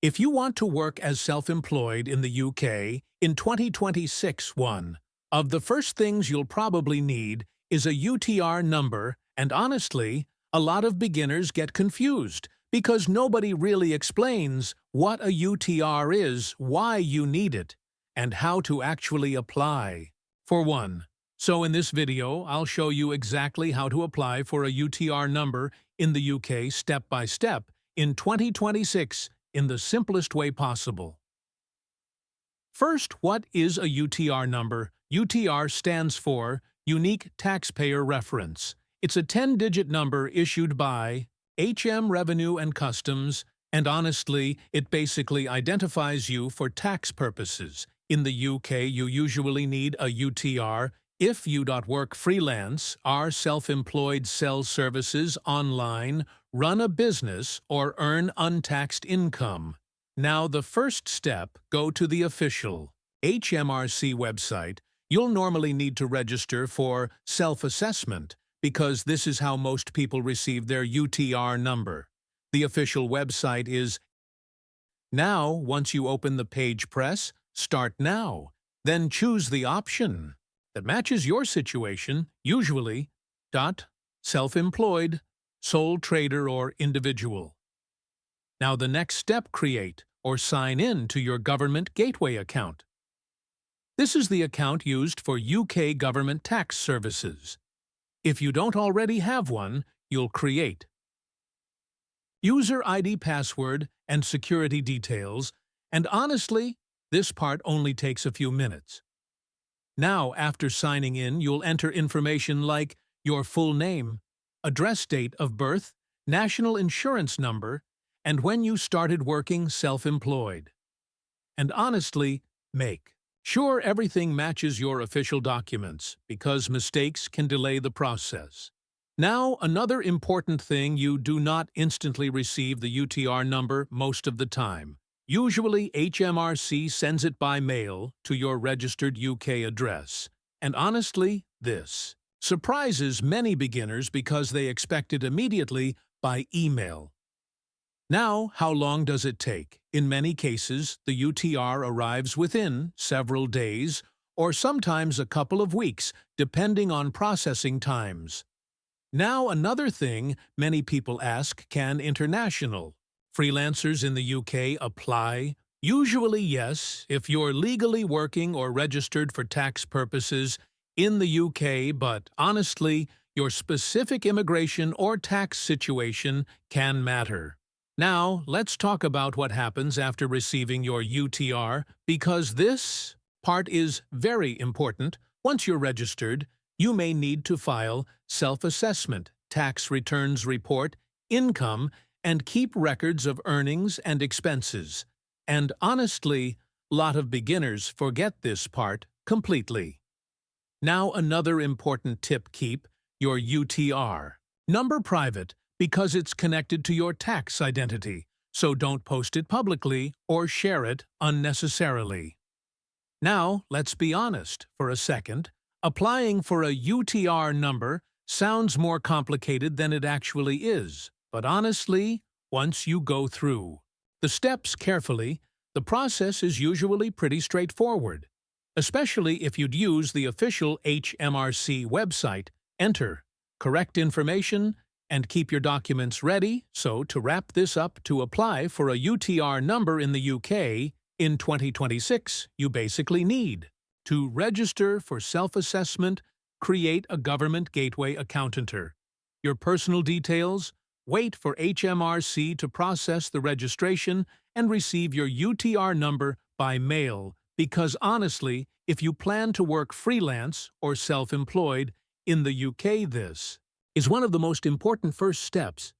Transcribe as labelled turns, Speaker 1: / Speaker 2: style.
Speaker 1: If you want to work as self-employed in the UK in 2026, one of the first things you'll probably need is a UTR number, and honestly, a lot of beginners get confused because nobody really explains what a UTR is, why you need it, and how to actually apply for one. So in this video, I'll show you exactly how to apply for a UTR number in the UK step by step in 2026 in the simplest way possible. First, what is a UTR number? UTR stands for Unique Taxpayer Reference. It's a 10-digit number issued by Revenue and Customs, and honestly, it basically identifies you for tax purposes. In the UK, you usually need a UTR if you work freelance, are self-employed, sell services online, run a business, or earn untaxed income. Now, the first step, go to the official HMRC website. You'll normally need to register for self-assessment because this is how most people receive their UTR number. The official website is. Now, once you open the page, press Start Now. Then choose the option that matches your situation, usually self-employed, sole trader, or individual. Now the next step, create or sign in to your government gateway account. This is the account used for UK government tax services. If you don't already have one, you'll create user ID, password, and security details, and honestly, this part only takes a few minutes. Now, after signing in, you'll enter information like your full name, address, date of birth, national insurance number, and when you started working self-employed. And honestly, make sure everything matches your official documents, because mistakes can delay the process. Now, another important thing, you do not instantly receive the UTR number most of the time. Usually, HMRC sends it by mail to your registered UK address. And honestly, this surprises many beginners because they expect it immediately by email. Now, how long does it take? In many cases, the UTR arrives within several days or sometimes a couple of weeks, depending on processing times. Now, another thing many people ask, can international freelancers in the UK apply? Usually yes, if you're legally working or registered for tax purposes in the UK, but honestly, your specific immigration or tax situation can matter. Now, let's talk about what happens after receiving your UTR, because this part is very important. Once you're registered, you may need to file self-assessment, tax returns report, income, and keep records of earnings and expenses. And honestly, a lot of beginners forget this part completely. Now, another important tip, keep your UTR number private because it's connected to your tax identity, so don't post it publicly or share it unnecessarily. Now, let's be honest for a second. Applying for a UTR number sounds more complicated than it actually is. But honestly, once you go through the steps carefully, the process is usually pretty straightforward. Especially if you'd use the official HMRC website, enter correct information, and keep your documents ready. So to wrap this up, to apply for a UTR number in the UK in 2026, you basically need to register for self-assessment, create a government gateway account, enter your personal details, wait for HMRC to process the registration, and receive your UTR number by mail, because honestly, if you plan to work freelance or self-employed in the UK, this is one of the most important first steps